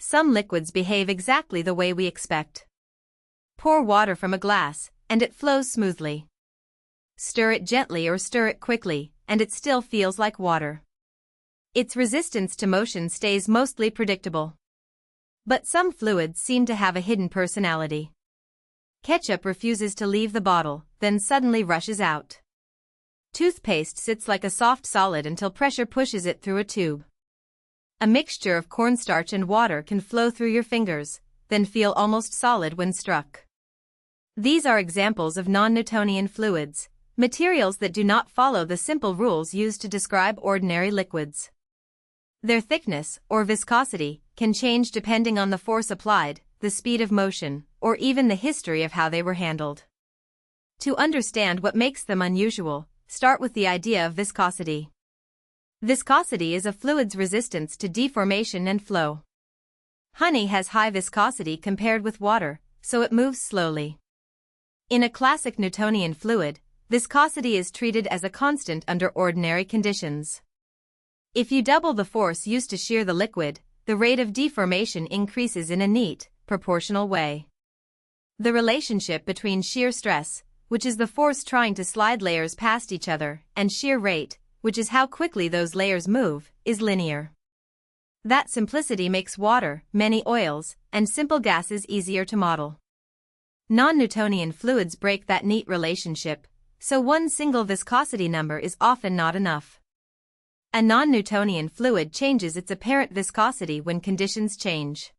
Some liquids behave exactly the way we expect. Pour water from a glass, and it flows smoothly. Stir it gently or stir it quickly, and it still feels like water. Its resistance to motion stays mostly predictable. But some fluids seem to have a hidden personality. Ketchup refuses to leave the bottle, then suddenly rushes out. Toothpaste sits like a soft solid until pressure pushes it through a tube. A mixture of cornstarch and water can flow through your fingers, then feel almost solid when struck. These are examples of non-Newtonian fluids, materials that do not follow the simple rules used to describe ordinary liquids. Their thickness, or viscosity, can change depending on the force applied, the speed of motion, or even the history of how they were handled. To understand what makes them unusual, start with the idea of viscosity. Viscosity is a fluid's resistance to deformation and flow. Honey has high viscosity compared with water, so it moves slowly. In a classic Newtonian fluid, viscosity is treated as a constant under ordinary conditions. If you double the force used to shear the liquid, the rate of deformation increases in a neat, proportional way. The relationship between shear stress, which is the force trying to slide layers past each other, and shear rate, which is how quickly those layers move, is linear. That simplicity makes water, many oils, and simple gases easier to model. Non-Newtonian fluids break that neat relationship, so one single viscosity number is often not enough. A non-Newtonian fluid changes its apparent viscosity when conditions change.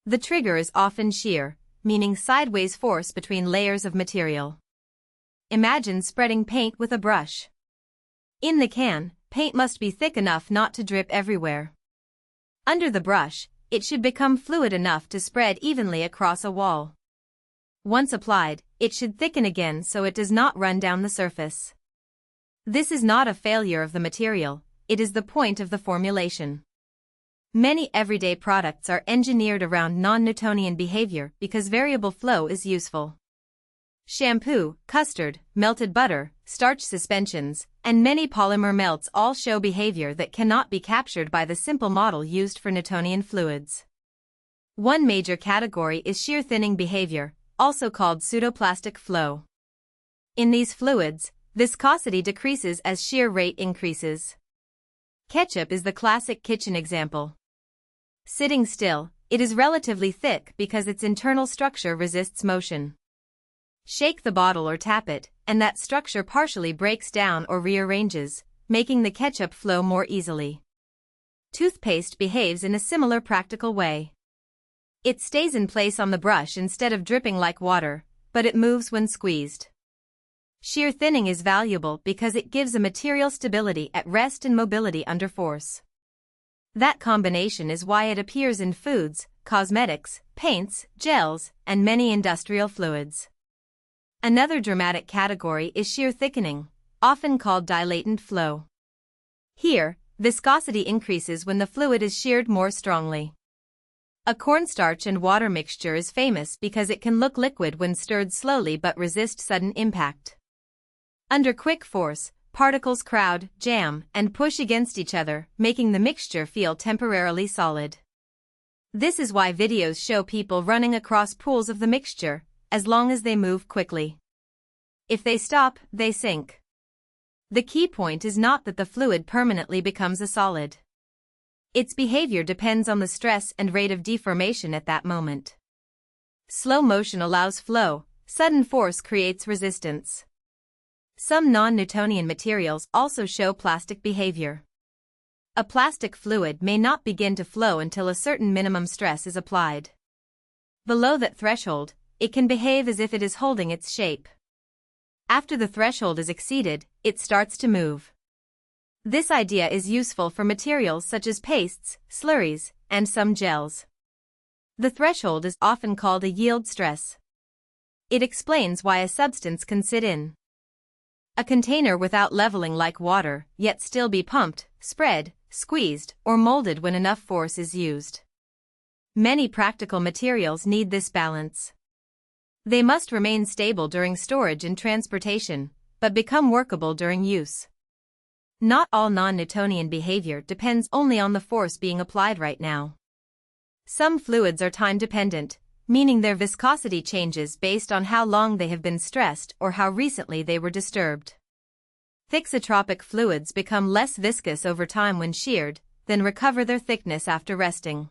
The trigger is often shear, meaning sideways force between layers of material. Imagine spreading paint with a brush. In the can, paint must be thick enough not to drip everywhere. Under the brush, it should become fluid enough to spread evenly across a wall. Once applied, it should thicken again so it does not run down the surface. This is not a failure of the material, it is the point of the formulation. Many everyday products are engineered around non-Newtonian behavior because variable flow is useful. Shampoo, custard, melted butter, starch suspensions, and many polymer melts all show behavior that cannot be captured by the simple model used for Newtonian fluids. One major category is shear thinning behavior, also called pseudoplastic flow. In these fluids, viscosity decreases as shear rate increases. Ketchup is the classic kitchen example. Sitting still, it is relatively thick because its internal structure resists motion. Shake the bottle or tap it, and that structure partially breaks down or rearranges, making the ketchup flow more easily. Toothpaste behaves in a similar practical way. It stays in place on the brush instead of dripping like water, but it moves when squeezed. Shear thinning is valuable because it gives a material stability at rest and mobility under force. That combination is why it appears in foods, cosmetics, paints, gels, and many industrial fluids. Another dramatic category is shear thickening, often called dilatant flow. Here, viscosity increases when the fluid is sheared more strongly. A cornstarch and water mixture is famous because it can look liquid when stirred slowly but resist sudden impact. Under quick force, particles crowd, jam, and push against each other, making the mixture feel temporarily solid. This is why videos show people running across pools of the mixture, as long as they move quickly. If they stop, they sink. The key point is not that the fluid permanently becomes a solid. Its behavior depends on the stress and rate of deformation at that moment. Slow motion allows flow, sudden force creates resistance. Some non-Newtonian materials also show plastic behavior. A plastic fluid may not begin to flow until a certain minimum stress is applied. Below that threshold, it can behave as if it is holding its shape. After the threshold is exceeded, it starts to move. This idea is useful for materials such as pastes, slurries, and some gels. The threshold is often called a yield stress. It explains why a substance can sit in a container without leveling like water, yet still be pumped, spread, squeezed, or molded when enough force is used. Many practical materials need this balance. They must remain stable during storage and transportation, but become workable during use. Not all non-Newtonian behavior depends only on the force being applied right now. Some fluids are time-dependent, meaning their viscosity changes based on how long they have been stressed or how recently they were disturbed. Thixotropic fluids become less viscous over time when sheared, then recover their thickness after resting.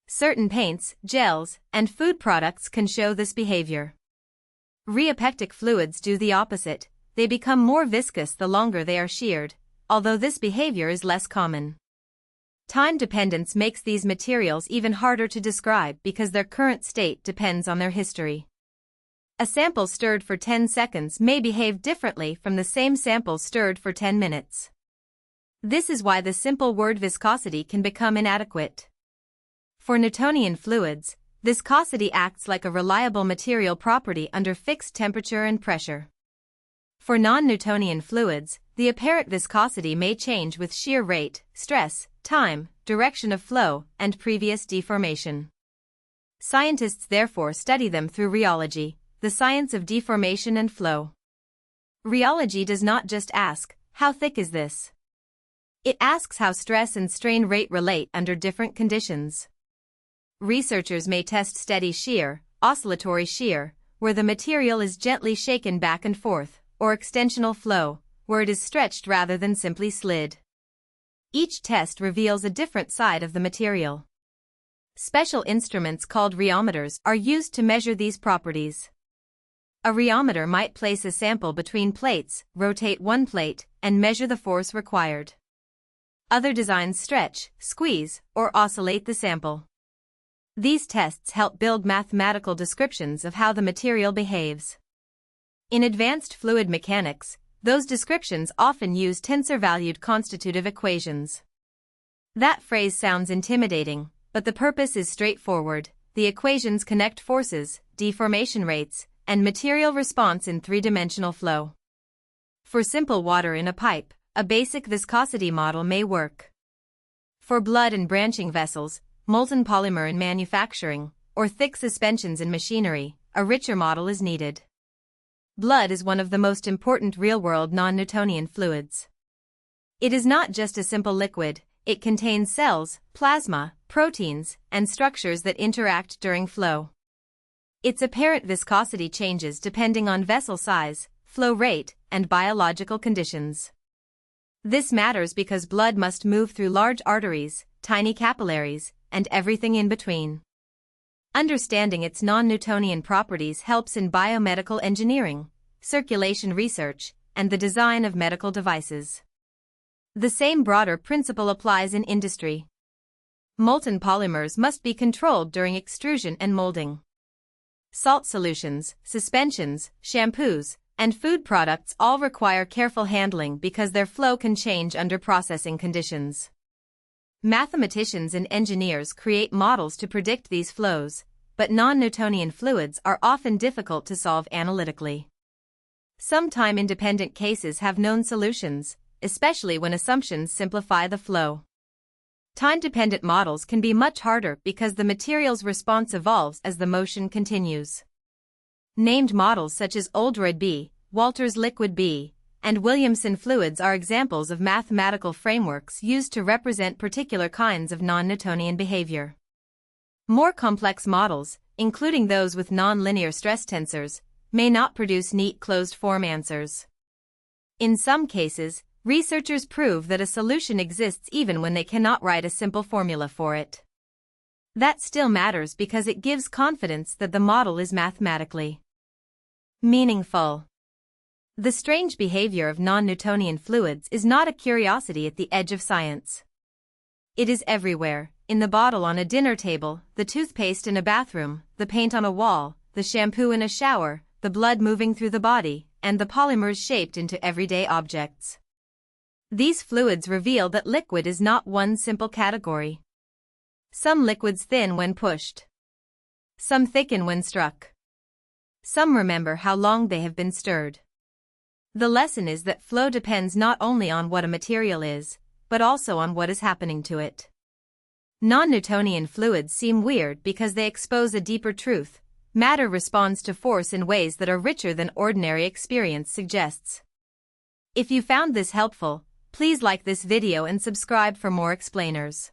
Certain paints, gels, and food products can show this behavior. Rheopectic fluids do the opposite, they become more viscous the longer they are sheared, although this behavior is less common. Time dependence makes these materials even harder to describe because their current state depends on their history. A sample stirred for 10 seconds may behave differently from the same sample stirred for 10 minutes. This is why the simple word viscosity can become inadequate. For Newtonian fluids, viscosity acts like a reliable material property under fixed temperature and pressure. For non-Newtonian fluids, the apparent viscosity may change with shear rate, stress, time, direction of flow, and previous deformation. Scientists therefore study them through rheology, the science of deformation and flow. Rheology does not just ask, how thick is this? It asks how stress and strain rate relate under different conditions. Researchers may test steady shear, oscillatory shear, where the material is gently shaken back and forth, or extensional flow, where it is stretched rather than simply slid. Each test reveals a different side of the material. Special instruments called rheometers are used to measure these properties. A rheometer might place a sample between plates, rotate one plate, and measure the force required. Other designs stretch, squeeze, or oscillate the sample. These tests help build mathematical descriptions of how the material behaves. In advanced fluid mechanics, those descriptions often use tensor-valued constitutive equations. That phrase sounds intimidating, but the purpose is straightforward. The equations connect forces, deformation rates, and material response in three-dimensional flow. For simple water in a pipe, a basic viscosity model may work. For blood and branching vessels, molten polymer in manufacturing, or thick suspensions in machinery, a richer model is needed. Blood is one of the most important real-world non-Newtonian fluids. It is not just a simple liquid, it contains cells, plasma, proteins, and structures that interact during flow. Its apparent viscosity changes depending on vessel size, flow rate, and biological conditions. This matters because blood must move through large arteries, tiny capillaries, and everything in between. Understanding its non-Newtonian properties helps in biomedical engineering, circulation research, and the design of medical devices. The same broader principle applies in industry. Molten polymers must be controlled during extrusion and molding. Salt solutions, suspensions, shampoos, and food products all require careful handling because their flow can change under processing conditions. Mathematicians and engineers create models to predict these flows, but non-Newtonian fluids are often difficult to solve analytically. Some time-independent cases have known solutions, especially when assumptions simplify the flow. Time-dependent models can be much harder because the material's response evolves as the motion continues. Named models such as Oldroyd B, Walters Liquid B, and Williamson fluids are examples of mathematical frameworks used to represent particular kinds of non-Newtonian behavior. More complex models, including those with non-linear stress tensors, may not produce neat closed-form answers. In some cases, researchers prove that a solution exists even when they cannot write a simple formula for it. That still matters because it gives confidence that the model is mathematically meaningful. The strange behavior of non-Newtonian fluids is not a curiosity at the edge of science. It is everywhere, in the bottle on a dinner table, the toothpaste in a bathroom, the paint on a wall, the shampoo in a shower, the blood moving through the body, and the polymers shaped into everyday objects. These fluids reveal that liquid is not one simple category. Some liquids thin when pushed. Some thicken when struck. Some remember how long they have been stirred. The lesson is that flow depends not only on what a material is, but also on what is happening to it. Non-Newtonian fluids seem weird because they expose a deeper truth. Matter responds to force in ways that are richer than ordinary experience suggests. If you found this helpful, please like this video and subscribe for more explainers.